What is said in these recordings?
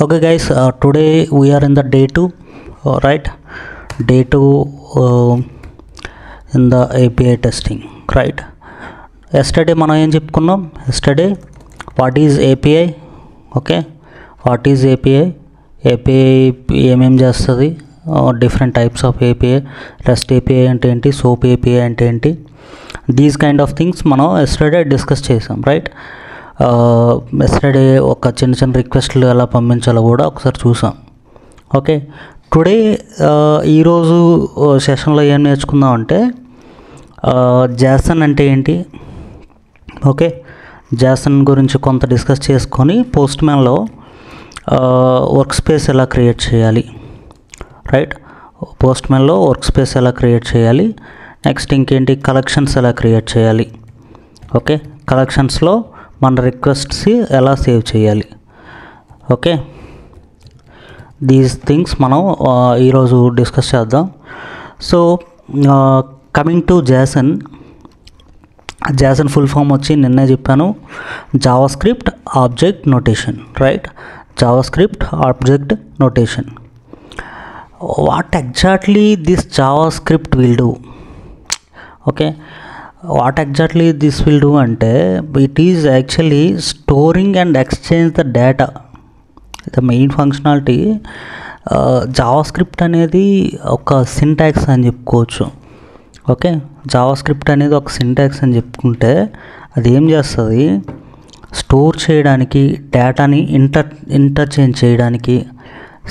Okay guys, today we are in the day 2, right? Day 2 in the API testing, right? Yesterday మనం ఏం చెప్పుకున్నాం? Yesterday what is API? Okay, what is API? API ఏమేం చేస్తుంది, different types of API, REST API అంటే ఏంటి, SOAP API అంటే ఏంటి, these kind of things మనం yesterday డిస్కస్ చేసాం, రైట్? ఎస్టర్డే ఒక చిన్న రిక్వెస్ట్లు ఎలా పంపించాలో కూడా ఒకసారి చూసాం. ఓకే, టుడే ఈరోజు సెషన్లో ఏం నేర్చుకుందాం అంటే జాసన్ అంటే ఏంటి, ఓకే, జాసన్ గురించి కొంత డిస్కస్ చేసుకొని పోస్ట్ మ్యాన్లో వర్క్ స్పేస్ ఎలా క్రియేట్ చేయాలి, రైట్? పోస్ట్ మ్యాన్లో వర్క్ స్పేస్ ఎలా క్రియేట్ చేయాలి, నెక్స్ట్ ఇంకేంటి కలెక్షన్స్ ఎలా క్రియేట్ చేయాలి, ఓకే, కలెక్షన్స్లో మన రిక్వెస్ట్స్ ఎలా సేవ్ చేయాలి, ఓకే, దీస్ థింగ్స్ మనం ఈరోజు డిస్కస్ చేద్దాం. So coming to JSON full form వచ్చి నిన్నే చెప్పాను, JavaScript object notation, right? JavaScript object notation. What exactly this JavaScript will do, okay, what exactly this will do అంటే it is actually storing and exchange the data. The main functionality JavaScript అనేది ఒక syntax అని చెప్పుకోవచ్చు, okay. JavaScript అనేది ఒక syntax అని చెప్పుకుంటే అది ఏం చేస్తుంది, స్టోర్ చేయడానికి, డేటాని ఇంటర్చేంజ్ చేయడానికి,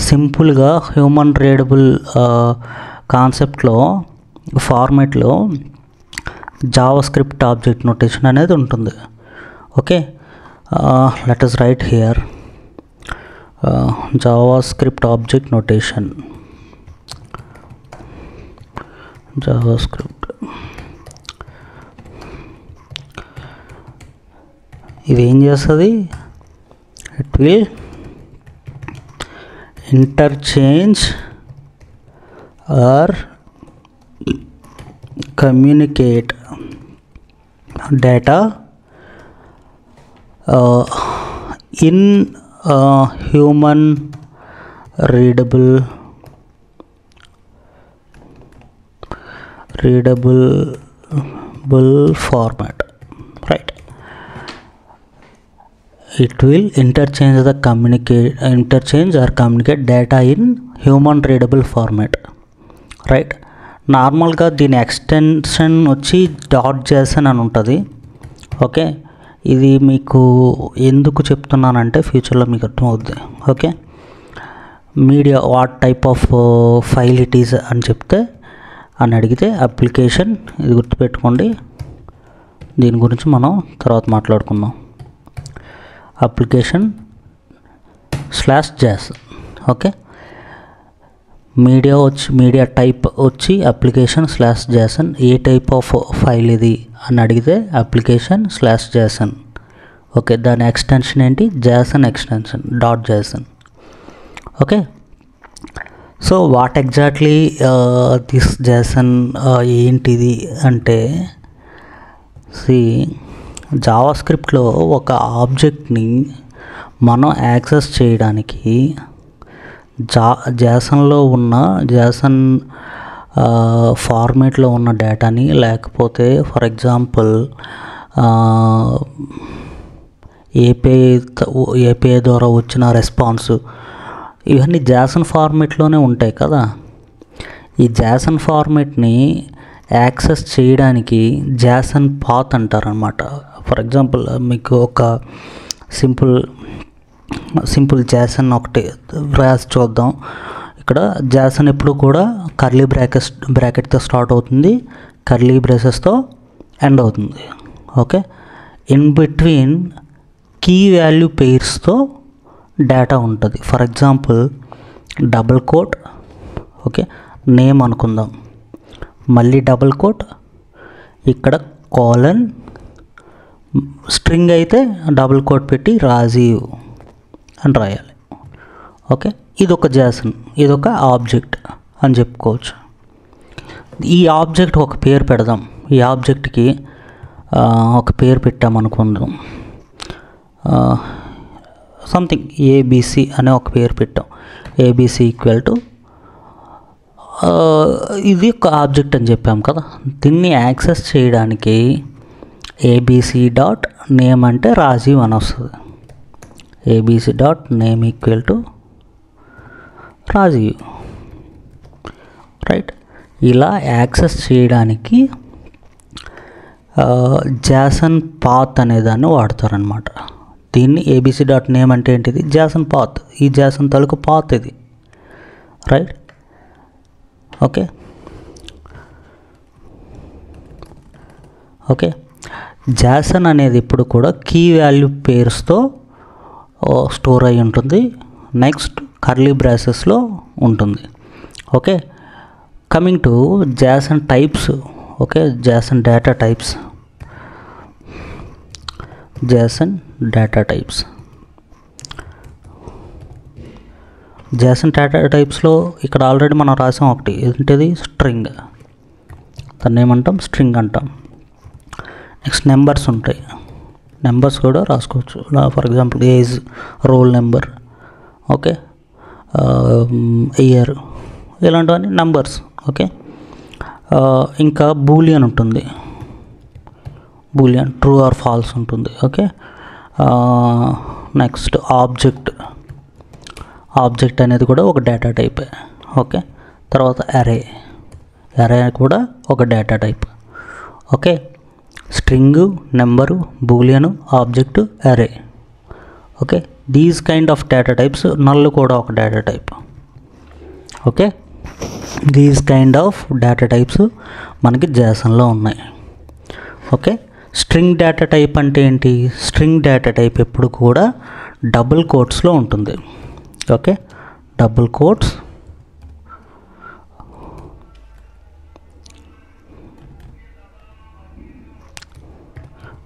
సింపుల్గా హ్యూమన్ రీడబుల్ కాన్సెప్ట్లో ఫార్మాట్లో జావాస్క్రిప్ట్ ఆబ్జెక్ట్ నోటేషన్ అనేది ఉంటుంది, okay. Let us write here JavaScript object notation. JavaScript ఇది ఏం చేస్తుంది, it will interchange or communicate data in human readable format, right? It will interchange or communicate data in human readable format, right? నార్మల్గా దీని extension వచ్చి .json అని ఉంటుంది, okay. ఇది మీకు ఎందుకు చెప్తున్నానంటే ఫ్యూచర్లో మీకు అర్థమవుద్ది, okay. Media what type of file it is అని చెప్తే అని అడిగితే అప్లికేషన్, ఇది గుర్తుపెట్టుకోండి, దీని గురించి మనం తర్వాత మాట్లాడుకుందాం. application/json, okay. మీడియా టైప్ వచ్చి application/json. A type of file ఇది అని అడిగితే application/json, ఓకే. దాని ఎక్స్టెన్షన్ ఏంటి, Jason extension .json, okay. So what exactly this Jason ఏంటిది అంటే, జావాస్క్రిప్ట్లో ఒక ఆబ్జెక్ట్ని మనం యాక్సెస్ చేయడానికి జాసన్లో ఉన్న జాసన్ ఫార్మేట్లో ఉన్న డేటాని, లేకపోతే ఫర్ ఎగ్జాంపుల్ ఏపీఐ ద్వారా వచ్చిన రెస్పాన్స్, ఇవన్నీ జాసన్ ఫార్మేట్లోనే ఉంటాయి కదా. ఈ జాసన్ ఫార్మేట్ని యాక్సెస్ చేయడానికి జాసన్ పాత్ అంటారనమాట. ఫర్ ఎగ్జాంపుల్ మీకు ఒక సింపుల్ జాసన్ ఒకటి రాసి చూద్దాం. ఇక్కడ జాసన్ ఎప్పుడు కూడా కర్లీ బ్రాకెట్తో స్టార్ట్ అవుతుంది, కర్లీ బ్రేసెస్తో ఎండ్ అవుతుంది, okay. In between key value పెయిర్స్తో డేటా ఉంటుంది. For example double quote, okay, name అనుకుందాం, మళ్ళీ డబుల్ కోట్, ఇక్కడ కోలన్, స్ట్రింగ్ అయితే డబుల్ కోట్ పెట్టి రాజీవ్ అని రాయాలి, ఓకే. ఇదొక జాసన్, ఇదొక ఆబ్జెక్ట్ అని చెప్పుకోవచ్చు. ఈ ఆబ్జెక్ట్ ఒక పేరు పెడదాం, ఈ ఆబ్జెక్ట్కి ఒక పేరు పెట్టామనుకుందాం, సంథింగ్ ఏబిసి అనే ఒక పేరు పెట్టాం. ఏబిసి ఈక్వల్ టు ఇది ఒక ఆబ్జెక్ట్ అని చెప్పాం కదా. దీన్ని యాక్సెస్ చేయడానికి ఏబిసి డాట్ నేమ్ అంటే రాజీవ్ అని వస్తుంది. ABC dot name equal to Rajeev, right. ఇలా యాక్సెస్ చేయడానికి జాసన్ పాత్ అనేదాన్ని వాడతారనమాట. దీన్ని ఏబిసి డాట్ నేమ్ అంటే ఏంటిది? JSON path. ఈ జాసన్ తాలూకు పాత్ ఇది, రైట్. ఓకే ఓకే జాసన్ అనేది ఇప్పుడు కూడా కీ వాల్యూ పేర్స్తో స్టోర్ అయి ఉంటుంది. నెక్స్ట్ కర్లీ బ్రాసెస్లో ఉంటుంది. Okay, coming to JSON types. Okay, JSON data types. JSON data types JSON data టైప్స్లో ఇక్కడ ఆల్రెడీ మనం రాసాం ఒకటి. ఏంటిది? స్ట్రింగ్. దాన్ని ఏమంటాం? స్ట్రింగ్ అంటాం. నెక్స్ట్ నెంబర్స్ ఉంటాయి. నెంబర్స్ కూడా రాసుకోవచ్చు. For example age, roll number, okay, year, ఇలాంటివన్నీ నెంబర్స్. ఓకే, ఇంకా బూలియన్ ఉంటుంది. బూలియన్ ట్రూ ఆర్ ఫాల్స్ ఉంటుంది. Okay, next object. ఆబ్జెక్ట్ అనేది కూడా ఒక డేటా టైప్. ఓకే, తర్వాత అరే. అరే కూడా ఒక data type. Okay, string, number, boolean, object, array. Okay, these kind of data types. Null కూడా ఒక data type. Okay, these kind of data types మనకి జాసన్లో ఉన్నాయి. ఓకే, స్ట్రింగ్ డేటా టైప్ అంటే ఏంటి? స్ట్రింగ్ డేటా టైప్ ఎప్పుడు కూడా డబుల్ కోట్స్లో ఉంటుంది. ఓకే, డబుల్ కోట్స్,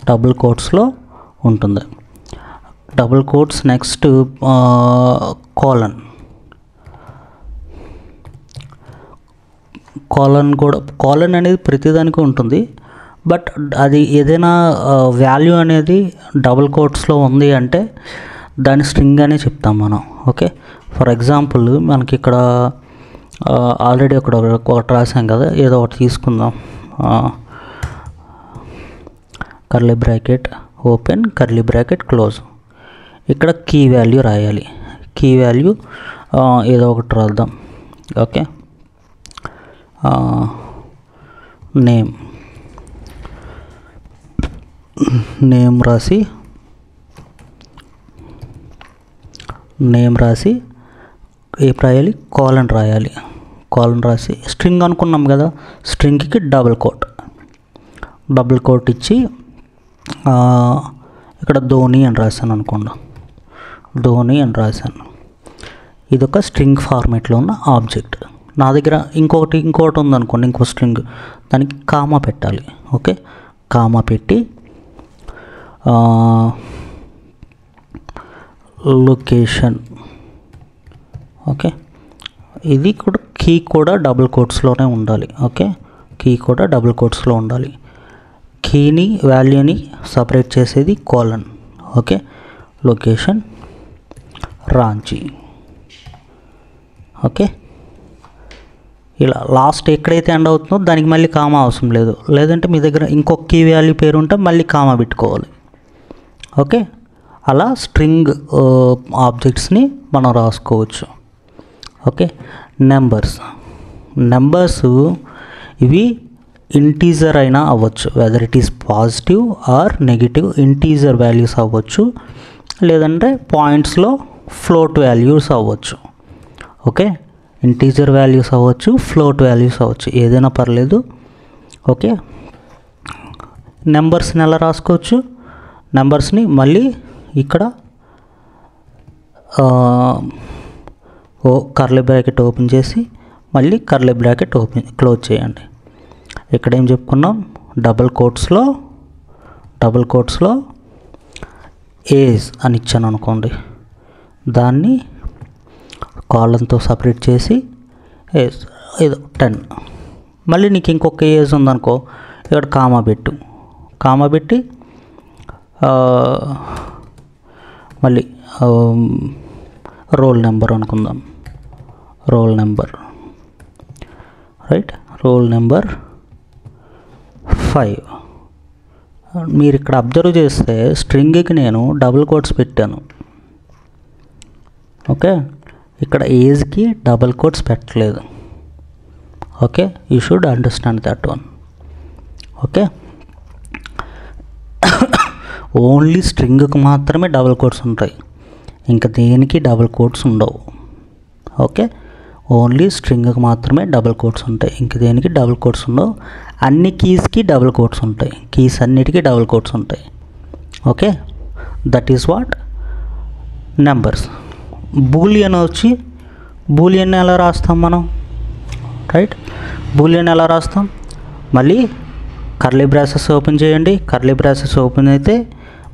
డబుల్ కోట్స్లో ఉంటుంది. Double quotes. Next colon. Colon కూడా, కోలన్ అనేది ప్రతిదానికి ఉంటుంది. బట్ అది ఏదైనా వాల్యూ అనేది డబుల్ కోట్స్లో ఉంది అంటే దాని స్ట్రింగ్ అనే చెప్తాం మనం. ఓకే, ఫర్ ఎగ్జాంపుల్ మనకి ఇక్కడ ఆల్రెడీ ఒకటి రాసాం కదా, ఏదో ఒకటి తీసుకుందాం. Curly bracket open, curly bracket close. ఇక్కడ కీ వాల్యూ రాయాలి. కీ వాల్యూ ఏదో ఒకటి రాద్దాం. Okay, name. నేమ్ రాసి ఏ రాయాలి? కాలన్ రాయాలి. కాలన్ రాసి స్ట్రింగ్ అనుకున్నాం కదా, స్ట్రింగ్కి డబుల్ కోట్ ఇచ్చి ఇక్కడ ధోని అని రాశాను అనుకోండి. ధోని అని రాశాను. ఇదొక స్ట్రింగ్ ఫార్మేట్లో ఉన్న ఆబ్జెక్ట్. నా దగ్గర ఇంకోటి ఉందనుకోండి, ఇంకో స్ట్రింగ్, దానికి కామా పెట్టాలి. ఓకే, కామా పెట్టి లొకేషన్. ఓకే, ఇది కూడా కీ కూడా డబుల్ కోట్స్లోనే ఉండాలి. ఓకే, కీ కూడా డబుల్ కోట్స్లో ఉండాలి. కీని వాల్యూని సపరేట్ చేసేది colon. Okay, location Ranchi. Okay, ఇలా లాస్ట్ ఎక్కడైతే ఎండ్ అవుతుందో దానికి మళ్ళీ కామా అవసరం లేదు. లేదంటే మీ దగ్గర ఇంకొక కీ వాల్యూ పేరు ఉంటే మళ్ళీ కామా పెట్టుకోవాలి. ఓకే, అలా స్ట్రింగ్ ఆబ్జెక్ట్స్ని మనం రాసుకోవచ్చు. ఓకే, నెంబర్స్ ఇవి ఇంటీజర్ అయినా అవ్వచ్చు, whether it is positive or negative. Integer values అవ్వచ్చు, లేదంటే పాయింట్స్లో ఫ్లోట్ వాల్యూస్ అవ్వచ్చు. ఓకే, ఇంటీజర్ వాల్యూస్ అవ్వచ్చు, ఫ్లోట్ వాల్యూస్ అవ్వచ్చు, ఏదైనా పర్లేదు. ఓకే, నెంబర్స్ని ఎలా రాసుకోవచ్చు? నెంబర్స్ని మళ్ళీ ఇక్కడ కర్లీ బ్రాకెట్ ఓపెన్ చేసి మళ్ళీ కర్లీ బ్రాకెట్ క్లోజ్ చేయండి. ఇక్కడ ఏం చెప్పుకున్నాం? డబుల్ కోట్స్లో ఏజ్ అని ఇచ్చాను అనుకోండి, దాన్ని కాలన్తో సపరేట్ చేసి ఏజ్ ఏదో 10. మళ్ళీ నీకు ఇంకొక ఏజ్ ఉందనుకో, ఇక్కడ కామా పెట్టి మళ్ళీ రోల్ నెంబర్ అనుకుందాం, roll number, right, roll number 5. మీరు ఇక్కడ అబ్జర్వ్ చేస్తే స్ట్రింగ్కి నేను డబుల్ కోట్స్ పెట్టాను. ఓకే, ఇక్కడ ఏజ్కి డబుల్ కోట్స్ పెట్టలేదు. Okay, you should understand that one. Okay, only స్ట్రింగ్కి మాత్రమే డబుల్ కోట్స్ ఉంటాయి, ఇంకా దేనికి డబుల్ కోట్స్ ఉండవు. ఓకే, ఓన్లీ స్ట్రింగ్కి మాత్రమే డబుల్ కోట్స్ ఉంటాయి, ఇంక దేనికి డబుల్ కోట్స్ ఉండవు. అన్ని కీస్కి డబుల్ కోట్స్ ఉంటాయి, కీస్ అన్నిటికీ డబుల్ కోట్స్ ఉంటాయి. Okay, that is what numbers. Boolean వచ్చి, బూలియన్ ఎలా రాస్తాం మనం, రైట్, బూలియన్ ఎలా రాస్తాం, మళ్ళీ కర్లీ బ్రాసెస్ ఓపెన్ చేయండి, కర్లీ బ్రాసెస్ ఓపెన్ అయితే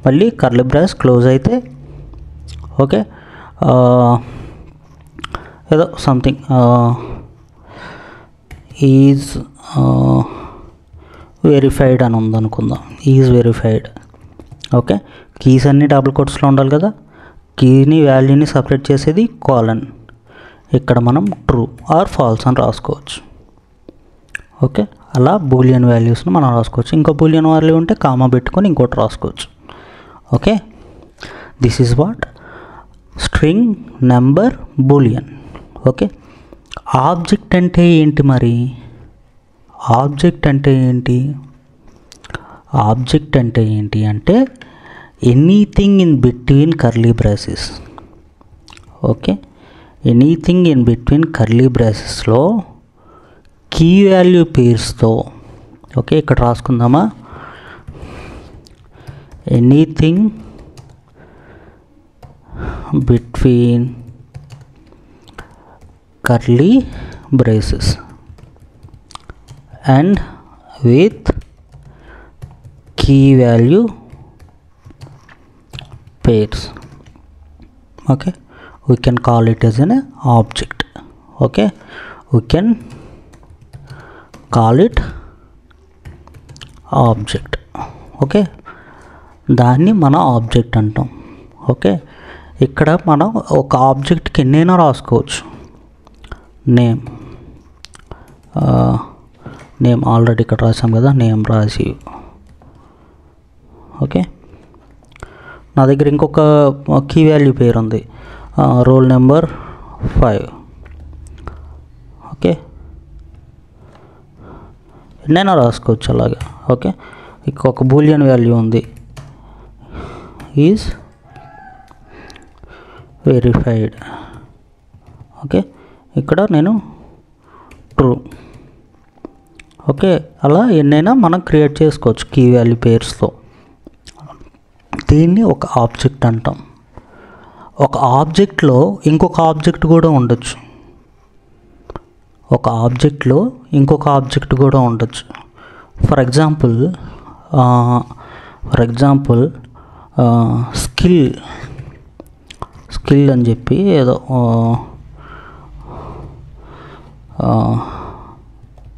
మళ్ళీ కర్లీ బ్రాస్ క్లోజ్ అయితే, ఓకే, ఏదో సంథింగ్ ఈజ్ వెరిఫైడ్ అని ఉందనుకుందాం, ఈజ్ వెరిఫైడ్. ఓకే, కీస్ అన్నీ డబుల్ కోట్స్లో ఉండాలి కదా, కీని వాల్యూని సపరేట్ చేసేది కాలన్. ఇక్కడ మనం ట్రూ ఆర్ ఫాల్స్ అని రాసుకోవచ్చు. ఓకే, అలా బూలియన్ వాల్యూస్ని మనం రాసుకోవచ్చు. ఇంకో బూలియన్ వాల్యూ ఉంటే కామా పెట్టుకొని ఇంకోటి రాసుకోవచ్చు. Okay, this is what string, number, Boolean. Okay, object అంటే ఏంటి మరి, ఆబ్జెక్ట్ అంటే ఏంటి, ఆబ్జెక్ట్ అంటే ఏంటి అంటే anything in between curly braces. Okay, anything in between curly బ్రాసెస్లో కీ వాల్యూ పేర్స్తో, ఓకే ఇక్కడ రాసుకుందామా, anything between curly braces and with key value pairs. Okay, we can call it as an object. Okay, we can call it object. Okay, దాన్ని మన object అంటాం. Okay, ఇక్కడ మనం ఒక ఆబ్జెక్ట్కి ఎన్నైనా రాసుకోవచ్చు. నేమ్, నేమ్ ఆల్రెడీ ఇక్కడ రాసాం కదా, నేమ్ రాసి. ఓకే, నా దగ్గర ఇంకొక కీ వాల్యూ పేరు ఉంది, రోల్ నెంబర్ 5. ఓకే, ఎన్నైనా రాసుకోవచ్చు అలాగే. ఓకే, ఇంకొక బూలియన్ వాల్యూ ఉంది, ఈజ్ వెరిఫైడ్. ఓకే, ఇక్కడ నేను ట్రూ. ఓకే, అలా ఎన్నైనా మనం క్రియేట్ చేసుకోవచ్చు కీ వాల్యూ పేర్స్తో. దీన్ని ఒక ఆబ్జెక్ట్ అంటాం. ఒక ఆబ్జెక్ట్లో ఇంకొక ఆబ్జెక్ట్ కూడా ఉండొచ్చు, ఒక ఆబ్జెక్ట్లో ఇంకొక ఆబ్జెక్ట్ కూడా ఉండొచ్చు. ఫర్ ఎగ్జాంపుల్ స్కిల్ అని చెప్పి ఏదో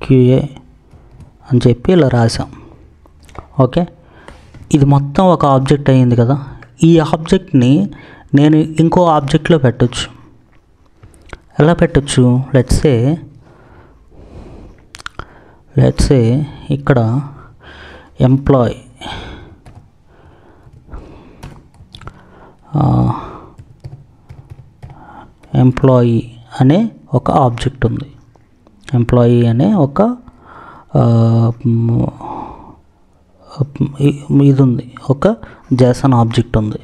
క్యూఏ అని చెప్పి ఇలా రాసాం. ఓకే, ఇది మొత్తం ఒక ఆబ్జెక్ట్ అయ్యింది కదా. ఈ ఆబ్జెక్ట్ని నేను ఇంకో ఆబ్జెక్ట్లో పెట్టచ్చు. ఎలా పెట్టచ్చు, లెట్స్ సే ఇక్కడ ఎంప్లాయ్ అనే ఒక ఆబ్జెక్ట్ ఉంది, ఎంప్లాయీ అనే ఒక ఇది ఉంది, ఒక జాసన్ ఆబ్జెక్ట్ ఉంది.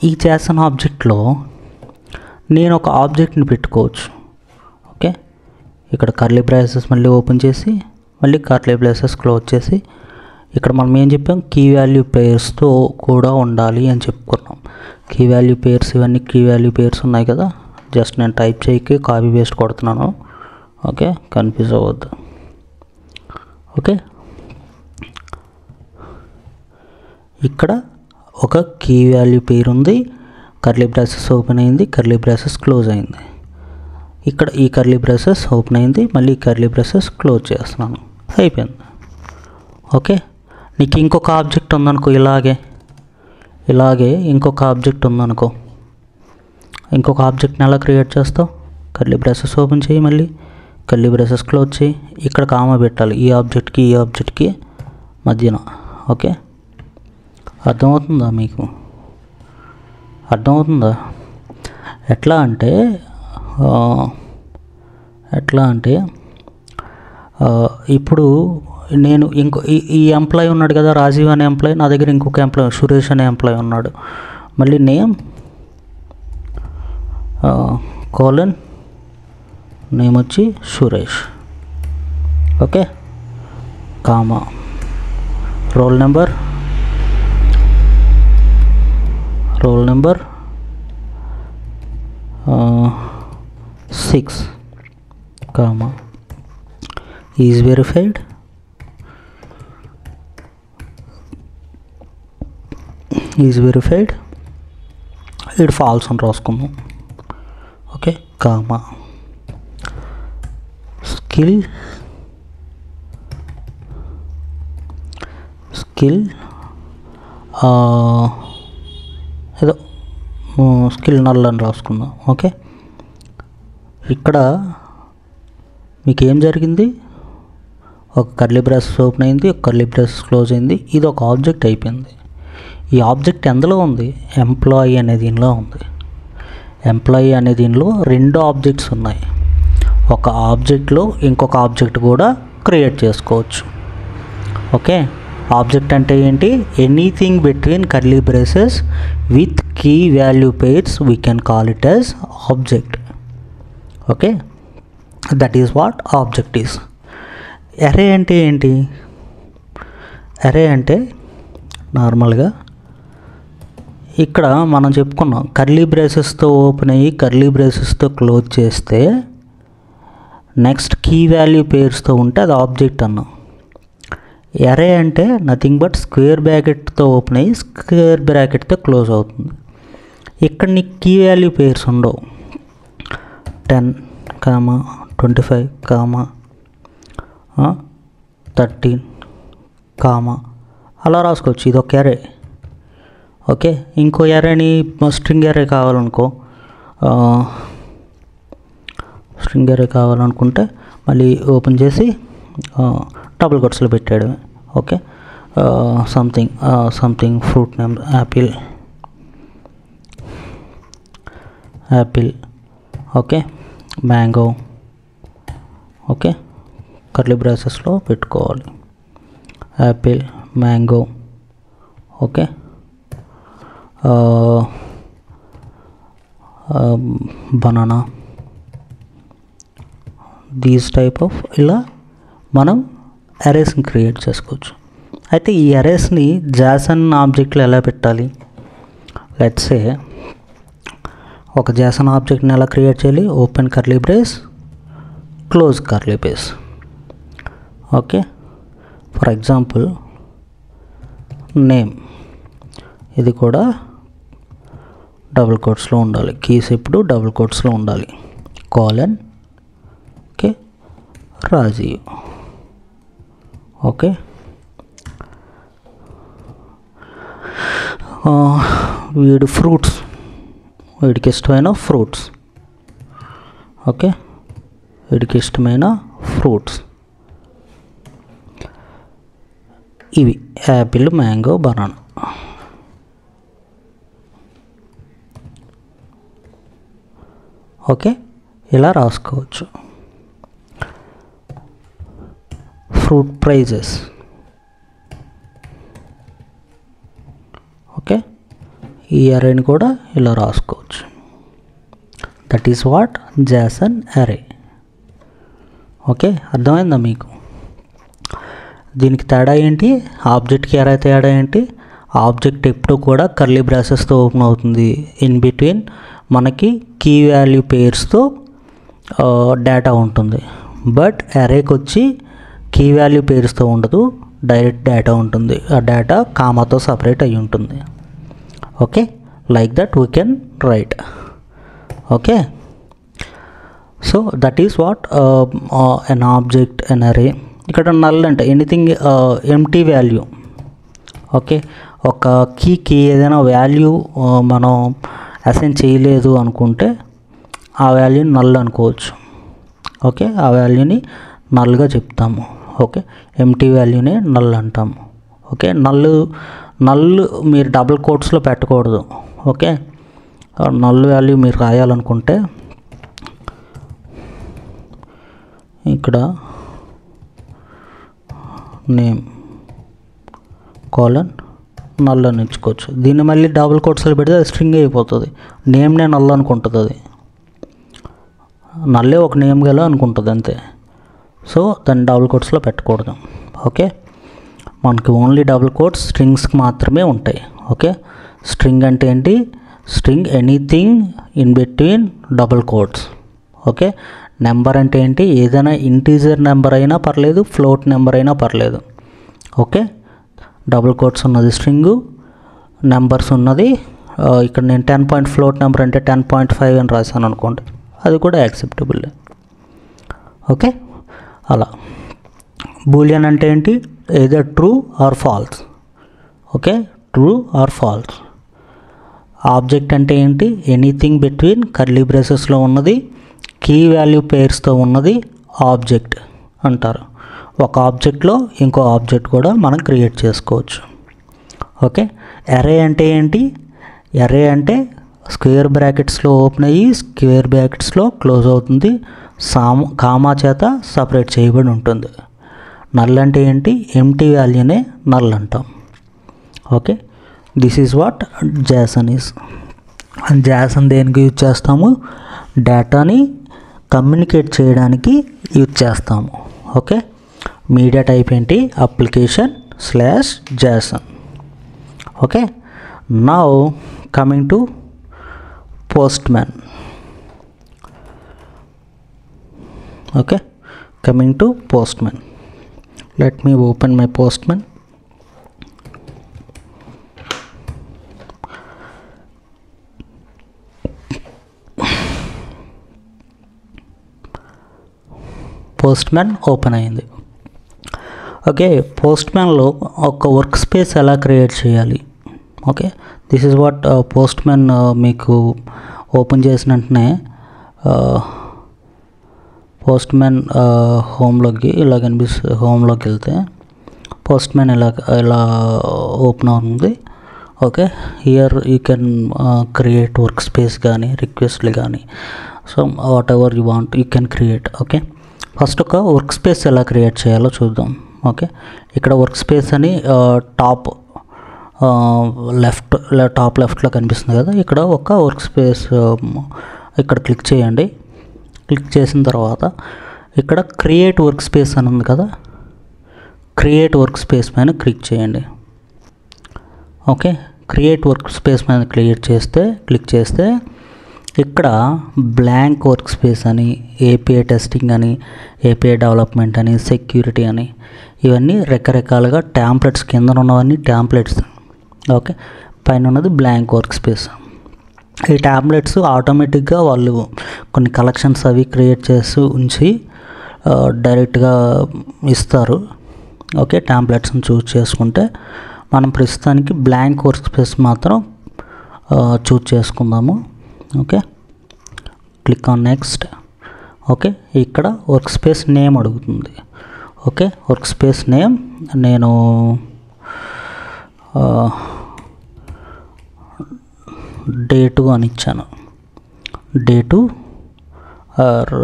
ఈ జాసన్ ఆబ్జెక్ట్లో నేను ఒక ఆబ్జెక్ట్ని పెట్టుకోవచ్చు. ఓకే, ఇక్కడ కర్లీ బ్రాసెస్ మళ్ళీ ఓపెన్ చేసి మళ్ళీ కర్లీ బ్రాసెస్ క్లోజ్ చేసి, ఇక్కడ మనం ఏం చెప్పాం, కీ వాల్యూ పేర్స్తో కూడా ఉండాలి అని చెప్పుకున్నాం. కీ వాల్యూ పేర్స్, ఇవన్నీ కీ వాల్యూ పేర్స్ ఉన్నాయి కదా. జస్ట్ నేను టైప్ చేయకి కాపీ పేస్ట్ కొడుతున్నాను. ఓకే, కన్ఫ్యూజ్ అవ్వద్దు. ఓకే, ఇక్కడ ఒక కీ వాల్యూ పేరు ఉంది, కర్లీ బ్రాసెస్ ఓపెన్ అయింది, కర్లీ బ్రాసెస్ క్లోజ్ అయింది. ఇక్కడ ఈ కర్లీ బ్రాసెస్ ఓపెన్ అయింది, మళ్ళీ కర్లీ బ్రాసెస్ క్లోజ్ చేస్తున్నాను, అయిపోయింది. ఓకే, నీకు ఇంకొక ఆబ్జెక్ట్ ఉందనుకో, ఇలాగే ఇంకొక ఆబ్జెక్ట్ ఉందనుకో, ఇంకొక ఆబ్జెక్ట్ని ఎలా క్రియేట్ చేస్తావు? కర్లీ బ్రాసెస్ ఓపెన్ చేయి, మళ్ళీ కర్లీ బ్రాసెస్ క్లోజ్ చేయి. ఇక్కడ కామా పెట్టాలి ఈ ఆబ్జెక్ట్కి మధ్యన. ఓకే, అర్థమవుతుందా మీకు? అర్థమవుతుందా? ఎట్లా అంటే ఇప్పుడు నేను ఈ ఎంప్లాయీ ఉన్నాడు కదా, రాజీవ్ అనే ఎంప్లాయీ. నా దగ్గర ఇంకొక ఎంప్లాయీ సురేష్ అనే ఎంప్లాయీ ఉన్నాడు. మళ్ళీ నేమ్ కోలన్ నేమ్ వచ్చి Suresh. Okay, comma roll number 6 comma is verified ఇది ఫాల్స్ అని రాసుకుందాం. ఓకే, కామా స్కిల్ ఏదో స్కిల్ నల్ అని రాసుకుందాం. ఓకే, ఇక్కడ మీకు ఏం జరిగింది? ఒక కర్లీ బ్రాసెస్ ఓపెన్ అయింది, ఒక కర్లీ బ్రాసెస్ క్లోజ్ అయింది. ఇది ఒక ఆబ్జెక్ట్ అయిపోయింది. ఈ ఆబ్జెక్ట్ ఎందులో ఉంది? ఎంప్లాయీ అనే దీనిలో ఉంది. ఎంప్లాయీ అనే దీనిలో 2 ఆబ్జెక్ట్స్ ఉన్నాయి. ఒక ఆబ్జెక్ట్లో ఇంకొక ఆబ్జెక్ట్ కూడా క్రియేట్ చేసుకోవచ్చు. ఓకే, ఆబ్జెక్ట్ అంటే ఏంటి? Anything between curly braces with key value pairs we can call it as object. Okay, that is what object is. Array అంటే ఏంటి? అరే అంటే నార్మల్గా ఇక్కడ మనం చెప్పుకున్నాం, కర్లీ బ్రేసెస్తో ఓపెన్ అయ్యి కర్లీ బ్రేసెస్తో క్లోజ్ చేస్తే నెక్స్ట్ కీ వాల్యూ పేర్స్తో ఉంటే అది ఆబ్జెక్ట్ అన్నాం. అరే అంటే నథింగ్ బట్ స్క్వేర్ బ్రాకెట్తో ఓపెన్ అయ్యి స్క్వేర్ బ్రాకెట్తో క్లోజ్ అవుతుంది. ఇక్కడ నీకు కీ వాల్యూ పేర్స్ ఉండవు. 10, 25, 13, అలా రాసుకోవచ్చు. ఇది ఒక అరే. ఓకే, ఇంకో అరేని స్ట్రింగ్ అరే కావాలనుకుంటే మళ్ళీ ఓపెన్ చేసి డబుల్ కోట్స్లో పెట్టాడు. Okay, something fruit name apple. Okay, mango. Okay, curly బ్రాసెస్లో పెట్టుకోవాలి. Apple, mango. Okay, banana. These type of ఇలా మనం అరేస్ని క్రియేట్ చేసుకోవచ్చు. అయితే ఈ అరేస్ని జాసన్ ఆబ్జెక్ట్లో ఎలా పెట్టాలి? లెట్స్ సే ఒక జాసన్ ఆబ్జెక్ట్ని ఎలా క్రియేట్ చేయాలి? Open curly brace, close curly brace. Okay, for example name, ఇది కూడా డబుల్ కోట్స్లో ఉండాలి. కీస్ ఇప్పుడు డబుల్ కోట్స్లో ఉండాలి. కోలన్. ఓకే, రాజీవ్. ఓకే, వీడి ఫ్రూట్స్, వీడికి ఇష్టమైన ఫ్రూట్స్. ఓకే, వీడికి ఇష్టమైన ఫ్రూట్స్ ఇవి యాపిల్, మ్యాంగో, బనానా. ఓకే, ఇలా రాసుకోవచ్చు. Fruit prices. ఓకే, ఈ అరేని కూడా ఇలా రాసుకోవచ్చు. దట్ ఈస్ వాట్ జాసన్ అరే. ఓకే, అర్థమైందా మీకు? దీనికి తేడా ఏంటి? ఆబ్జెక్ట్కి అరే తేడా ఏంటి? ఆబ్జెక్ట్ ఎప్పుడు కూడా కర్లీ బ్రాసెస్తో ఓపెన్ అవుతుంది. ఇన్ బిట్వీన్ మనకి కీ వాల్యూ పేర్స్తో డేటా ఉంటుంది. బట్ అరేకి వచ్చి కీ వాల్యూ పేర్స్తో ఉండదు, డైరెక్ట్ డేటా ఉంటుంది. ఆ డేటా కామాతో సపరేట్ అయి ఉంటుంది. Okay, like that we can write. Okay, so that is what an object, an array. ఇక్కడ నల్ అంటే ఎనీథింగ్ ఎంటీ వాల్యూ. ఓకే, ఒక కీకి ఏదైనా వాల్యూ మనం అసైన్ చేయలేదు అనుకుంటే ఆ వాల్యూని నల్ అనుకోవచ్చు. ఓకే, ఆ వాల్యూని నల్గా చెప్తాము. ఓకే, ఎంటీ వాల్యూనే నల్ అంటాము. ఓకే, నల్ మీరు డబుల్ కోట్స్లో పెట్టకూడదు. ఓకే, నల్ వాల్యూ మీరు రాయాలనుకుంటే ఇక్కడ నేమ్ కోలన్ నల్ అని ఇచ్చుకోవచ్చు. దీన్ని మళ్ళీ డబుల్ కోట్స్లో పెడితే అది స్ట్రింగ్ అయిపోతుంది. నేమ్నే నల్ అనుకుంటుంది, అది నల్లే ఒక నేమ్ గల అనుకుంటుంది అంతే. సో దాన్ని డబుల్ కోట్స్లో పెట్టకూడదు. ఓకే, మనకి ఓన్లీ డబుల్ కోట్స్ స్ట్రింగ్స్కి మాత్రమే ఉంటాయి. ఓకే, స్ట్రింగ్ అంటే ఏంటి? String anything in between double quotes. Okay, number అంటే ఏంటి? ఏదైనా ఇంటీజర్ నెంబర్ అయినా పర్లేదు, ఫ్లోట్ నెంబర్ అయినా పర్లేదు. ఓకే, డబుల్ కోట్స్ ఉన్నది స్ట్రింగు, నెంబర్స్ ఉన్నది. ఇక్కడ నేను 10 పాయింట్ ఫ్లోట్ నెంబర్ అంటే 10.5 అని రాశాను అనుకోండి, అది కూడా యాక్సెప్టబుల్. ఓకే, అలా. బూలియన్ అంటే ఏంటి? Either true or false. Okay, true or false. Object అంటే ఏంటి? ఎనీథింగ్ బిట్వీన్ కర్లీ బ్రేసెస్లో ఉన్నది, కీ వాల్యూ పేర్స్తో ఉన్నది ఆబ్జెక్ట్ అంటారు. ఒక ఆబ్జెక్ట్లో ఇంకో ఆబ్జెక్ట్ కూడా మనం క్రియేట్ చేసుకోవచ్చు. ఓకే, అరే అంటే ఏంటి? అరే అంటే స్క్వేర్ బ్రాకెట్స్లో ఓపెన్ అయ్యి స్క్వేర్ బ్రాకెట్స్లో క్లోజ్ అవుతుంది, కామా చేత సపరేట్ చేయబడి ఉంటుంది. నల్ అంటే ఏంటి? ఎంటీ వాల్యూనే నల్ అంటాం. Okay, this is what Jason is. Jason దేనికి యూజ్ చేస్తాము? డేటాని కమ్యూనికేట్ చేయడానికి యూజ్ చేస్తాము. ఓకే, మీడియా టైప్ ఏంటి? application/JSON. Okay, now coming to Postman. Okay, coming to Postman. Let me open my Postman. Postman open అయింది. Okay, పోస్ట్మ్యాన్లో ఒక work space ఎలా create చేయాలి? Okay, this is what postman మీకు open చేసిన వెంటనే postman హోమ్లోకి ఇలా కనిపిస్తుంది. హోమ్లోకి వెళ్తే పోస్ట్మ్యాన్ ఇలా ఓపెన్ అవుతుంది. Okay, here you can create work space కానీ రిక్వెస్ట్లు కానీ, so what ever you want you can create. Okay, first ఒక వర్క్ స్పేస్ ఎలా క్రియేట్ చేయాలో చూద్దాం. ఓకే, ఇక్కడ వర్క్ స్పేస్ అని టాప్ లెఫ్ట్లో కనిపిస్తుంది కదా, ఇక్కడ ఒక వర్క్ స్పేస్ ఇక్కడ క్లిక్ చేయండి. క్లిక్ చేసిన తర్వాత ఇక్కడ క్రియేట్ వర్క్ స్పేస్ అని ఉంది కదా, క్రియేట్ వర్క్ స్పేస్ పైన క్లిక్ చేయండి. ఓకే, క్రియేట్ వర్క్ స్పేస్ పైన క్లిక్ చేస్తే ఇక్కడ బ్లాంక్ వర్క్ స్పేస్ అని, ఏపీఐ టెస్టింగ్ అని, ఏపీఐ డెవలప్మెంట్ అని, సెక్యూరిటీ అని, ఇవన్నీ రకరకాలుగా ట్యాంప్లెట్స్, కింద ఉన్నవన్నీ ట్యాంప్లెట్స్. ఓకే, పైన ఉన్నది బ్లాంక్ వర్క్ స్పేస్. ఈ ట్యాబ్లెట్స్ ఆటోమేటిక్గా వాళ్ళు కొన్ని కలెక్షన్స్ అవి క్రియేట్ చేసి ఉంచి డైరెక్ట్గా ఇస్తారు. ఓకే, ట్యాంప్లెట్స్ని చూస్ చేసుకుంటే మనం ప్రస్తుతానికి బ్లాంక్ వర్క్ స్పేస్ మాత్రం చూస్ చేసుకుందాము. Okay, click on next. Okay, ఇక్కడ వర్క్ స్పేస్ నేమ్ అడుగుతుంది. ఓకే, వర్క్ స్పేస్ నేమ్ నేను డే2 అని ఇచ్చాను. డే2 ఆర్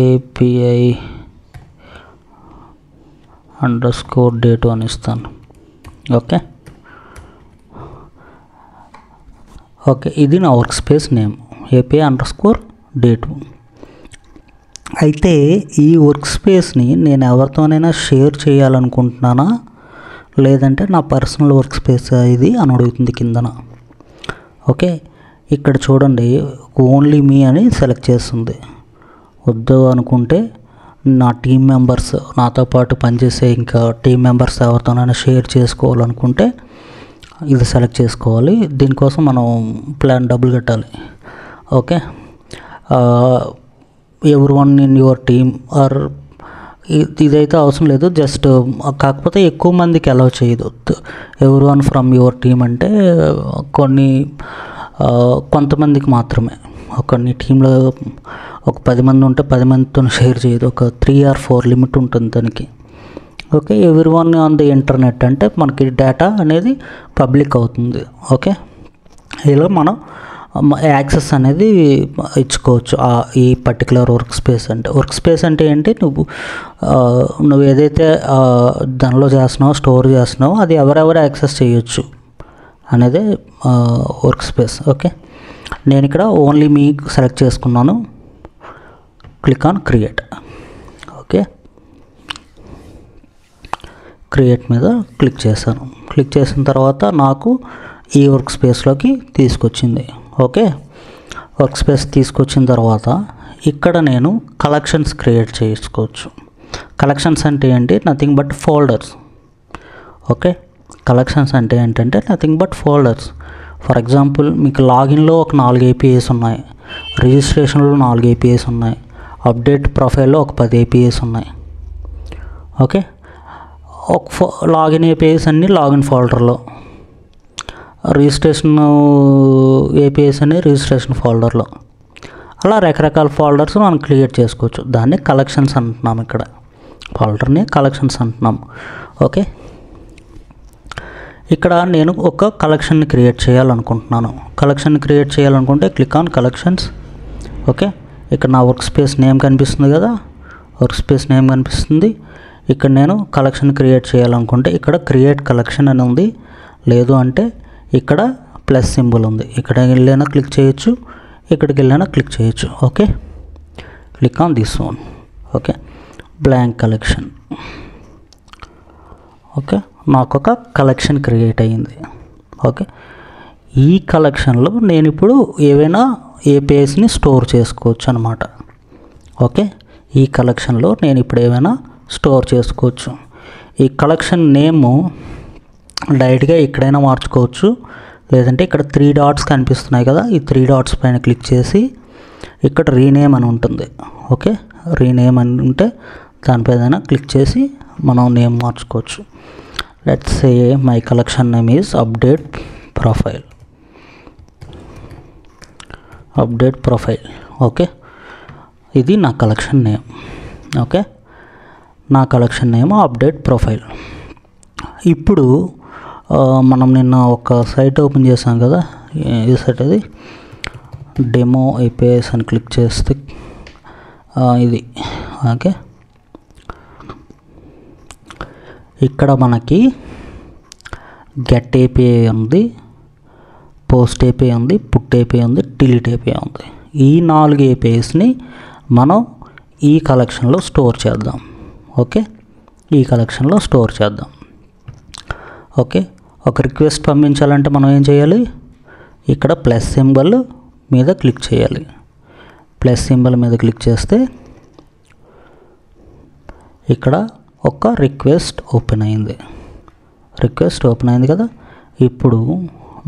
API _day2 అని ఇస్తాను. ఓకే, ఓకే, ఇది నా work space name API _day2. అయితే ఈ వర్క్ స్పేస్ని నేను ఎవరితోనైనా షేర్ చేయాలనుకుంటున్నానా, లేదంటే నా పర్సనల్ వర్క్ స్పేస్ ఇది అని అడుగుతుంది కిందన. ఓకే, ఇక్కడ చూడండి ఓన్లీ మీ అని సెలెక్ట్ చేస్తుంది. వద్దు అనుకుంటే నా టీం మెంబర్స్, నాతో పాటు పనిచేసే ఇంకా టీం మెంబర్స్ ఎవరితోనైనా షేర్ చేసుకోవాలనుకుంటే ఇది సెలెక్ట్ చేసుకోవాలి. దీనికోసం మనం డబ్బులు కట్టాలి. Okay, everyone in your team or ఇదైతే అవసరం లేదు, జస్ట్ కాకపోతే ఎక్కువ మందికి అలౌ చేయదు. ఎవరి వన్ ఫ్రమ్ యువర్ టీమ్ అంటే కొంతమందికి మాత్రమే. కొన్ని టీంలో ఒక 10 మంది ఉంటే 10 మందితో షేర్ చేయదు, ఒక 3 or 4 లిమిట్ ఉంటుంది దానికి. ఓకే, ఎవరి వన్ ఆన్ ది ఇంటర్నెట్ అంటే మనకి డేటా అనేది పబ్లిక్ అవుతుంది. ఓకే, ఇలా మనం యాక్సెస్ అనేది ఇచ్చుకోవచ్చు ఈ పర్టికులర్ వర్క్ స్పేస్ అంటే ఏంటి, నువ్వు ఏదైతే దానిలో చేస్తున్నావో, స్టోర్ చేస్తున్నావో అది ఎవరెవరు యాక్సెస్ చేయొచ్చు అనేదే వర్క్ స్పేస్. ఓకే, నేను ఇక్కడ ఓన్లీ మీ సెలెక్ట్ చేసుకున్నాను. Click on create. Okay, create మీద క్లిక్ చేశాను. క్లిక్ చేసిన తర్వాత నాకు ఈ వర్క్ స్పేస్లోకి తీసుకొచ్చింది. ఓకే, వర్క్ స్పేస్ తీసుకొచ్చిన తర్వాత ఇక్కడ నేను కలెక్షన్స్ క్రియేట్ చేసుకోవచ్చు. కలెక్షన్స్ అంటే ఏంటి, nothing but folders. Okay, collections అంటే ఏంటంటే nothing but folders. For example మీకు లాగిన్లో ఒక 4 APIs ఉన్నాయి, రిజిస్ట్రేషన్లో 4 APIs ఉన్నాయి, అప్డేట్ ప్రొఫైల్లో ఒక 10 APIs ఉన్నాయి. ఓకే, లాగిన్ APIs అన్నీ లాగిన్ ఫోల్డర్లో, రిజిస్ట్రేషన్ APIs అన్ని రిజిస్ట్రేషన్ ఫోల్డర్లో, అలా రకరకాల ఫోల్డర్స్ మనం క్రియేట్ చేసుకోవచ్చు. దాన్ని కలెక్షన్స్ అంటున్నాం. ఇక్కడ ఫోల్డర్ని కలెక్షన్స్ అంటున్నాం. ఓకే, ఇక్కడ నేను ఒక కలెక్షన్ని క్రియేట్ చేయాలనుకుంటున్నాను. కలెక్షన్ని క్రియేట్ చేయాలనుకుంటే క్లిక్ ఆన్ కలెక్షన్స్. ఓకే, ఇక్కడ నా వర్క్ స్పేస్ నేమ్ కనిపిస్తుంది కదా, వర్క్ స్పేస్ నేమ్ కనిపిస్తుంది. ఇక్కడ నేను కలెక్షన్ క్రియేట్ చేయాలనుకుంటే ఇక్కడ క్రియేట్ కలెక్షన్ అని ఉంది, లేదు అంటే ఇక్కడ ప్లస్ సింబల్ ఉంది. ఇక్కడ వెళ్ళైనా క్లిక్ చేయొచ్చు, ఇక్కడికి వెళ్ళైనా క్లిక్ చేయొచ్చు. Okay, click on this one. Okay, blank collection. Okay, నాకు ఒక కలెక్షన్ క్రియేట్ అయ్యింది. ఓకే, ఈ కలెక్షన్లో నేను ఇప్పుడు ఏవైనా APIsని స్టోర్ చేసుకోవచ్చు అనమాట. ఓకే, ఈ కలెక్షన్లో నేను ఇప్పుడు ఏమైనా స్టోర్ చేసుకోవచ్చు. ఈ కలెక్షన్ నేము డైరెక్ట్గా ఎక్కడైనా మార్చుకోవచ్చు, లేదంటే ఇక్కడ 3 డాట్స్ కనిపిస్తున్నాయి కదా, ఈ 3 డాట్స్ పైన క్లిక్ చేసి ఇక్కడ రీనేమ్ అని ఉంటుంది. ఓకే, రీనేమ్ అని ఉంటే దానిపైన క్లిక్ చేసి మనం నేమ్ మార్చుకోవచ్చు. Let's say my collection name is update profile. Okay, ఇది నా కలెక్షన్ నేమ్. ఓకే, నా కలెక్షన్ నేమ్ అప్డేట్ ప్రొఫైల్. ఇప్పుడు మనం నిన్న ఒక సైట్ ఓపెన్ చేసాం కదా, ఈ సైట్ అది డెమో APIs అని క్లిక్ చేస్తే ఇది. ఓకే, ఇక్కడ మనకి గెట్ API ఉంది, పోస్ట్ API ఉంది, పుట్ API ఉంది, డిలీట్ API ఉంది. ఈ 4 APIsని మనం ఈ కలెక్షన్లో స్టోర్ చేద్దాం. ఓకే, ఈ కలెక్షన్లో స్టోర్ చేద్దాం. ఓకే, ఒక రిక్వెస్ట్ పంపించాలంటే మనం ఏం చేయాలి, ఇక్కడ ప్లస్ సింబల్ మీద క్లిక్ చేయాలి. ప్లస్ సింబల్ మీద క్లిక్ చేస్తే ఇక్కడ ఒక రిక్వెస్ట్ ఓపెన్ అయింది కదా. ఇప్పుడు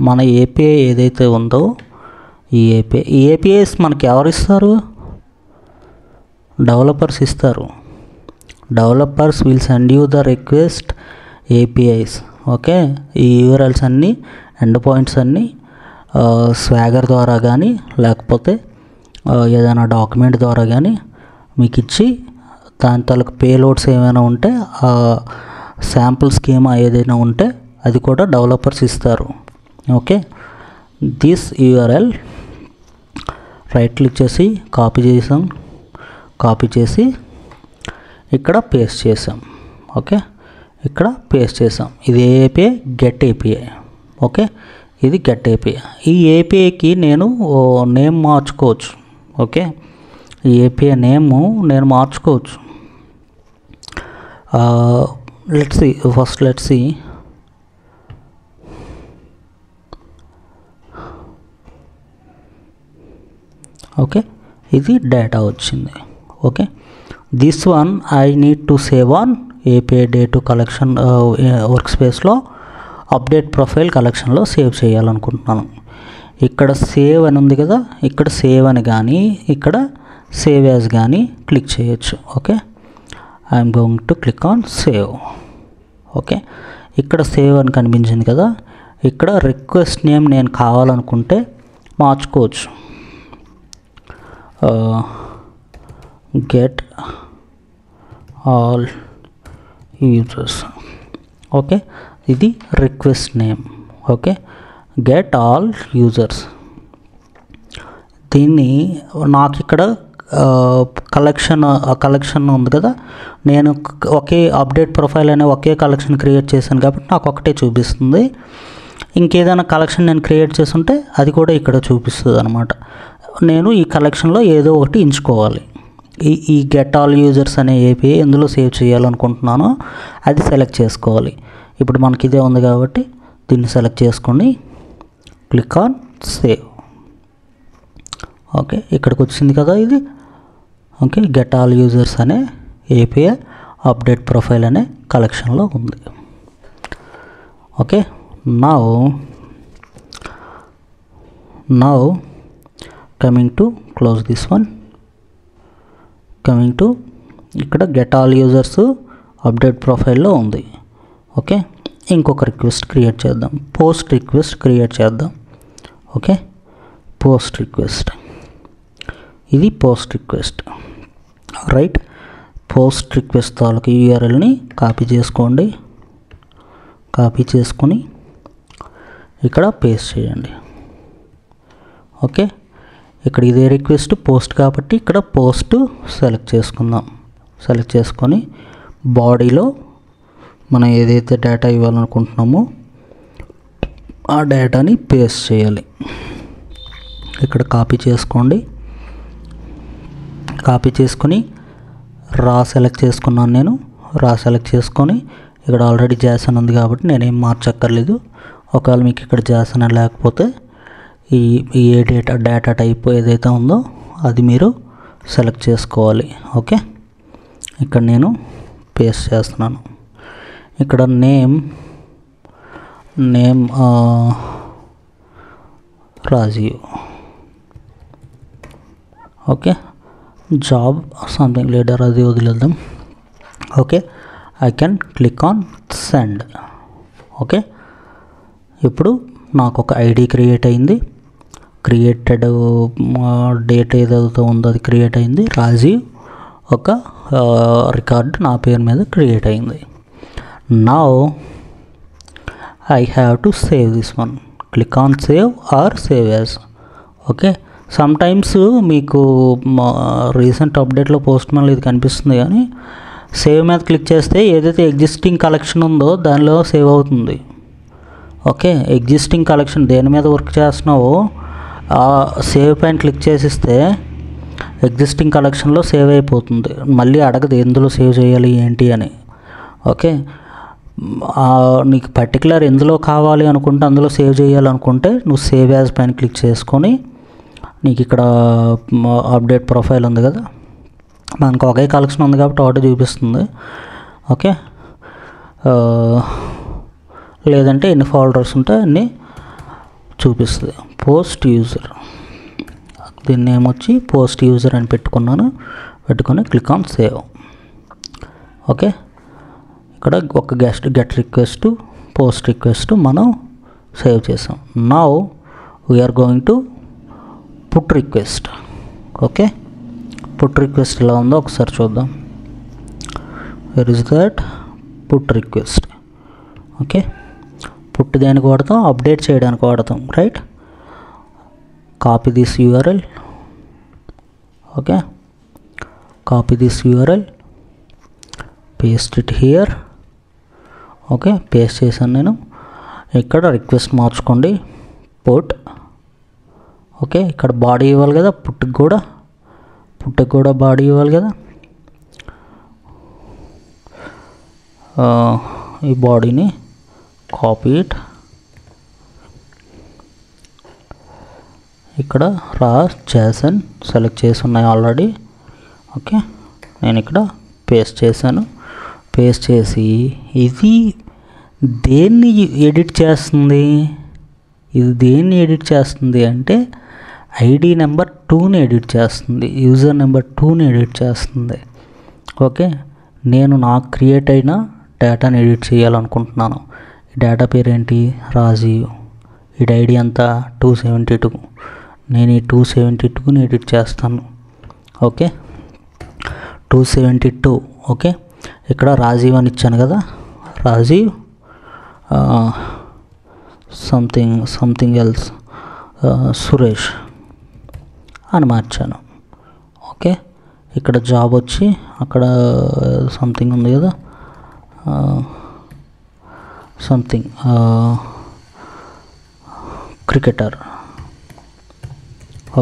మన API ఏదైతే ఉందో ఈ APIs మనకి ఎవరు ఇస్తారు, డెవలపర్స్ ఇస్తారు. Developers will send you the request APIs. Okay, ఈ URLs అన్నీ, ఎండ్ పాయింట్స్ అన్నీ స్వాగర్ ద్వారా కానీ లేకపోతే ఏదైనా డాక్యుమెంట్ ద్వారా కానీ మీకు ఇచ్చి దాని తాలూకు పేలోడ్స్ ఏమైనా ఉంటే శాంపుల్ స్కీమా ఏదైనా ఉంటే అది కూడా డెవలపర్స్ ఇస్తారు. Okay, this URL right click చేసి కాపీ చేసి ఇక్కడ పేస్ట్ చేసాం. ఓకే, ఇక్కడ పేస్ట్ చేసాం. ఇది API గెట్ API. ఓకే, ఇది గెట్ API. ఈ APIకి నేను నేమ్ మార్చుకోవచ్చు. ఓకే, ఈ API నేము నేను మార్చుకోవచ్చు. లెట్స్ సీ ఓకే, ఇది డేటా వచ్చింది. Okay, this one I need to save on API day to collection work స్పేస్లో అప్డేట్ ప్రొఫైల్ కలెక్షన్లో సేవ్ చేయాలనుకుంటున్నాను. ఇక్కడ సేవ్ అని ఉంది కదా, ఇక్కడ సేవ్ అని కానీ ఇక్కడ సేవ్ యాజ్ కానీ క్లిక్ చేయొచ్చు. Okay, I'm going to click on save. Okay, ఇక్కడ సేవ్ అని కనిపించింది కదా, ఇక్కడ రిక్వెస్ట్ నేమ్ నేను కావాలనుకుంటే మార్చుకోవచ్చు. Get all users. ఓకే, ఇది request name. Okay, get all users. దీన్ని నాకు ఇక్కడ కలెక్షన్ ఉంది కదా, నేను ఒకే అప్డేట్ ప్రొఫైల్ అనే ఒకే కలెక్షన్ క్రియేట్ చేశాను కాబట్టి నాకు ఒకటే చూపిస్తుంది. ఇంకేదైనా కలెక్షన్ నేను క్రియేట్ చేస్తుంటే అది కూడా ఇక్కడ చూపిస్తుంది అనమాట. నేను ఈ కలెక్షన్లో ఏదో ఒకటి ఎంచుకోవాలి. ఈ గెట్ ఆల్ యూజర్స్ అనే ఏపీఐ ఎందులో సేవ్ చేయాలనుకుంటున్నానో అది సెలెక్ట్ చేసుకోవాలి. ఇప్పుడు మనకి ఇదే ఉంది కాబట్టి దీన్ని సెలెక్ట్ చేసుకొని క్లిక్ ఆన్ సేవ్. ఓకే, ఇక్కడికి వచ్చింది కదా ఇది. ఓకే, గెట్ ఆల్ యూజర్స్ అనే ఏపీఐ అప్డేట్ ప్రొఫైల్ అనే కలెక్షన్లో ఉంది. Okay, now coming to close this one. Coming to ఇక్కడ గెట్ ఆల్ యూజర్స్ అప్డేట్ ప్రొఫైల్లో ఉంది. ఓకే, ఇంకొక రిక్వెస్ట్ క్రియేట్ చేద్దాం. పోస్ట్ రిక్వెస్ట్ క్రియేట్ చేద్దాం. Okay, post request. ఇది post request. Right, post request తాలూకు యూఆర్ఎల్ని కాపీ చేసుకోండి. కాపీ చేసుకొని ఇక్కడ పేస్ట్ చేయండి. ఓకే, ఇక్కడ ఇదే రిక్వెస్ట్ పోస్ట్ కాబట్టి ఇక్కడ పోస్ట్ సెలెక్ట్ చేసుకుందాం. సెలెక్ట్ చేసుకొని బాడీలో మనం ఏదైతే డేటా ఇవ్వాలనుకుంటున్నామో ఆ డేటాని పేస్ట్ చేయాలి. ఇక్కడ కాపీ చేసుకోండి. కాపీ చేసుకొని రా సెలెక్ట్ చేసుకున్నాను నేను. రా సెలెక్ట్ చేసుకొని ఇక్కడ ఆల్రెడీ జాసన్ ఉంది కాబట్టి నేనేం మార్చక్కర్లేదు. ఒకవేళ మీకు ఇక్కడ జాసన్ లేకపోతే ఈ డేటా టైప్ ఏదైతే ఉందో అది మీరు సెలెక్ట్ చేసుకోవాలి. ఓకే, ఇక్కడ నేను పేస్ట్ చేస్తున్నాను. ఇక్కడ name Rajeev. Okay, job something leader అది వదిలేద్దాం. Okay, I can click on send. Okay, ఇప్పుడు నాకు ఒక ఐడి క్రియేట్ అయింది. క్రియేటెడ్ డేట్ ఏదైతే ఉందో అది క్రియేట్ అయింది. రాజీవ్ ఒక రికార్డ్ నా పేరు మీద క్రియేట్ అయింది. Now I have to save this one. Click on save or save as. Okay, sometimes మీకు రీసెంట్ అప్డేట్లో పోస్ట్ మ్యాన్లో ఇది కనిపిస్తుంది, కానీ సేవ్ మీద క్లిక్ చేస్తే ఏదైతే ఎగ్జిస్టింగ్ కలెక్షన్ ఉందో దానిలో సేవ్ అవుతుంది. ఓకే, ఎగ్జిస్టింగ్ కలెక్షన్ దేని మీద వర్క్ చేస్తున్నావో సేవ్ పైన క్లిక్ చేసిస్తే ఎగ్జిస్టింగ్ కలెక్షన్లో సేవ్ అయిపోతుంది. మళ్ళీ అడగదు ఎందులో సేవ్ చేయాలి ఏంటి అని. ఓకే, నీకు పర్టికులర్ ఎందులో కావాలి అనుకుంటే అందులో సేవ్ చేయాలనుకుంటే నువ్వు సేవ్ యాజ్ పైన క్లిక్ చేసుకొని నీకు ఇక్కడ అప్డేట్ ప్రొఫైల్ ఉంది కదా, మనకు ఒకే కలెక్షన్ ఉంది కాబట్టి ఒకటి చూపిస్తుంది. ఓకే, లేదంటే ఎన్ని ఫోల్డర్స్ ఉంటే అన్నీ చూపిస్తుంది. పోస్ట్ యూజర్, దీన్ని ఏమొచ్చి పోస్ట్ యూజర్ అని పెట్టుకొని క్లిక్ ఆన్ సేవ్. ఓకే, ఇక్కడ ఒక గెట్ రిక్వెస్ట్ పోస్ట్ రిక్వెస్ట్ మనం సేవ్ చేసాం. Now we are going to put request. Okay, put request ఎలా ఉందో ఒకసారి చూద్దాం. Where is that put request. Okay, put దేనికి వాడతాం? అప్డేట్ చేయడానికి వాడతాం. Right, copy this URL. Okay, copy this URL, paste it here. Okay, paste చేశాను నేను. ఇక్కడ రిక్వెస్ట్ మార్చుకోండి, పుట్. ఓకే, ఇక్కడ బాడీ ఇవ్వాలి కదా, పుట్టుకు కూడా బాడీ ఇవ్వాలి కదా. ఈ బాడీని కాపీ ఇట్. ఇక్కడ రా జాసన్ సెలెక్ట్ చేసి ఉన్నాయి ఆల్రెడీ. ఓకే, నేను ఇక్కడ పేస్ట్ చేశాను. పేస్ట్ చేసి ఇది దేన్ని ఎడిట్ చేస్తుంది? ఇది దేన్ని ఎడిట్ చేస్తుంది అంటే ఐడి నెంబర్ 2ని ఎడిట్ చేస్తుంది, యూజర్ నెంబర్ 2ని ఎడిట్ చేస్తుంది. ఓకే, నేను నాకు క్రియేట్ అయిన డేటాని ఎడిట్ చేయాలనుకుంటున్నాను. ఈ డేటా పేరు ఏంటి? రాజీవ్. ఈ ఐడి అంతా 272. నేను ఈ 272ని ఎడిట్ చేస్తాను. ఓకే, 272. ఓకే, ఇక్కడ రాజీవ్ అని ఇచ్చాను కదా, రాజీవ్ సంథింగ్ ఎల్స్ సురేష్ అని మార్చాను. ఓకే, ఇక్కడ జాబ్ వచ్చి అక్కడ సంథింగ్ ఉంది కదా, something cricketer.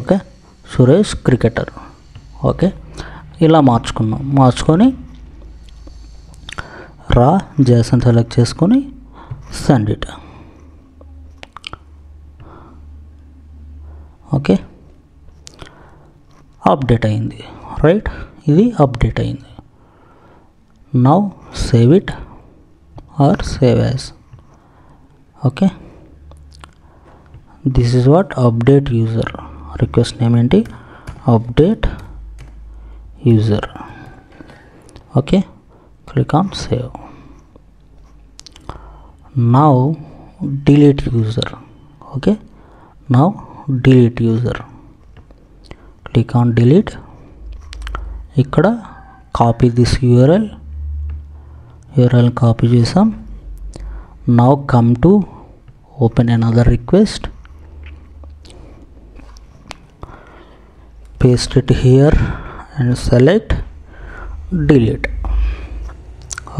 Okay, Suresh cricketer. Okay, ఇలా మార్చుకొని రా జేసన్ సెలెక్ట్ చేసుకొని సెండ్ ఇట్. ఓకే, అప్డేట్ అయింది. రైట్, ఇది అప్డేట్ అయింది. Now save it or save as. Okay, this is what update user. Request name ఏంటి? Update user. Okay, click on save. Now delete user. Okay, now delete user. Click on delete. ఇక్కడ copy this URL copy చేసాం. Now come to open another request, paste it here and select delete.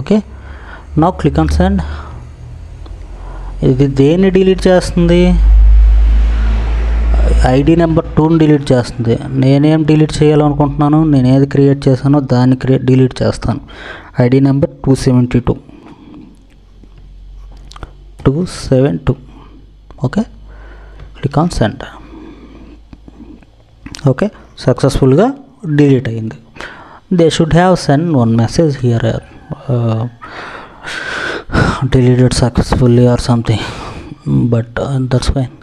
Okay, now click on send. ఇది దేన్ని delete చేస్తుంది? ID number 2ని delete చేస్తుంది. నేనేం delete చేయాలనుకుంటున్నాను? నేను ఏది క్రియేట్ చేశానో దాన్ని డిలీట్ చేస్తాను. ID number 272. Okay, click on send. Okay, సక్సెస్ఫుల్గా డిలీట్ అయింది. They should have send one message here, deleted successfully or something, but that's fine.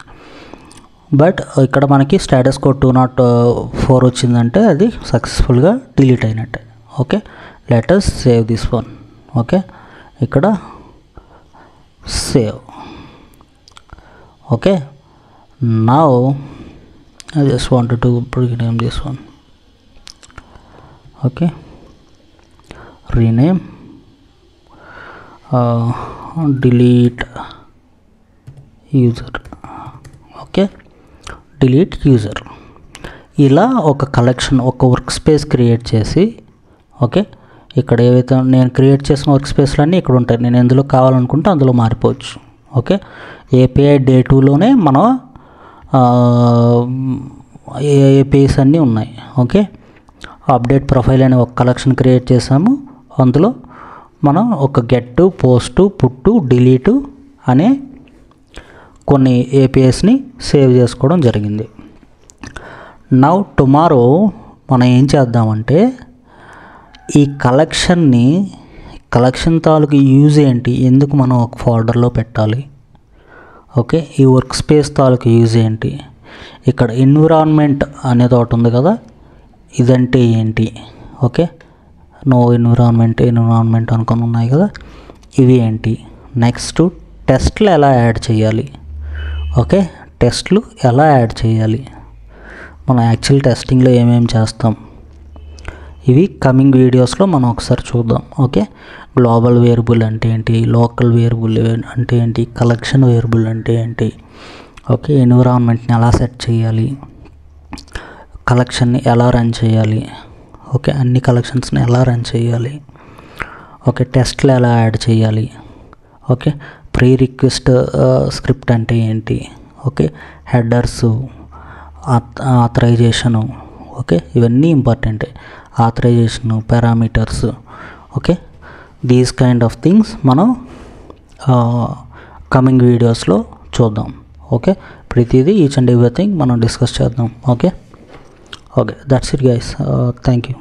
But ఇక్కడ మనకి స్టేటస్ కోడ్ 204 వచ్చిందంటే అది సక్సెస్ఫుల్గా డిలీట్ అయినట్టే. Okay, let us save this one. Okay, ఇక్కడ save. Okay, now I just wanted to rename this one. Okay, rename delete user. Okay, delete user. ఇలా ఒక collection, ఒక వర్క్ స్పేస్ క్రియేట్ చేసి, okay, ఇక్కడ ఏవైతే నేను క్రియేట్ చేసిన వర్క్ స్పేస్లన్నీ ఇక్కడ ఉంటాయి. నేను ఎందులో కావాలనుకుంటే అందులో మారిపోవచ్చు. ఓకే, ఏపీఐ డే 2లోనే మనం ఏపీఐస్ అన్నీ ఉన్నాయి. ఓకే, అప్డేట్ ప్రొఫైల్ అనే ఒక కలెక్షన్ క్రియేట్ చేసాము. అందులో మనం ఒక గెట్, పోస్ట్, పుట్టు, డిలీటు అనే కొన్ని ఏపీఐస్ని సేవ్ చేసుకోవడం జరిగింది. నౌ టుమారో మనం ఏం చేద్దామంటే ఈ కలెక్షన్ తాలూకు యూజ్ ఏంటి, ఎందుకు మనం ఒక ఫోల్డర్లో పెట్టాలి, ఓకే, ఈ వర్క్ స్పేస్ తాలూకు యూజ్ ఏంటి, ఇక్కడ ఎన్విరాన్మెంట్ అనేది ఒకటి ఉంది కదా, ఇదంటే ఏంటి, ఓకే, నో ఎన్విరాన్మెంట్ అనుకొని ఉన్నాయి కదా, ఇవి ఏంటి, నెక్స్ట్ టెస్ట్లు ఎలా యాడ్ చేయాలి, ఓకే, టెస్ట్లు ఎలా యాడ్ చేయాలి, మనం యాక్చువల్ టెస్టింగ్లో ఏమేమి చేస్తాం, ఇవి కమింగ్ వీడియోస్లో మనం ఒకసారి చూద్దాం. ఓకే, గ్లోబల్ వేరియబుల్ అంటే ఏంటి, లోకల్ వేరియబుల్ అంటే ఏంటి, కలెక్షన్ వేరియబుల్ అంటే ఏంటి, ఓకే, ఎన్విరాన్మెంట్ని ఎలా సెట్ చేయాలి, కలెక్షన్ని ఎలా రన్ చేయాలి, ఓకే, అన్ని కలెక్షన్స్ని ఎలా రన్ చేయాలి, ఓకే, టెస్ట్లు ఎలా యాడ్ చేయాలి, ఓకే, ప్రీ రిక్వెస్ట్ స్క్రిప్ట్ అంటే ఏంటి, ఓకే, హెడర్స్, ఆథరైజేషను, ఓకే, ఇవన్నీ ఇంపార్టెంటే, authorization, parameters, okay, these kind of things మనం కమింగ్ వీడియోస్లో చూద్దాం. ఓకే, ప్రతిదీ ఈచ్ అండ్ ఎవ్రీథింగ్ మనం డిస్కస్ చేద్దాం. Okay, that's it guys, thank you.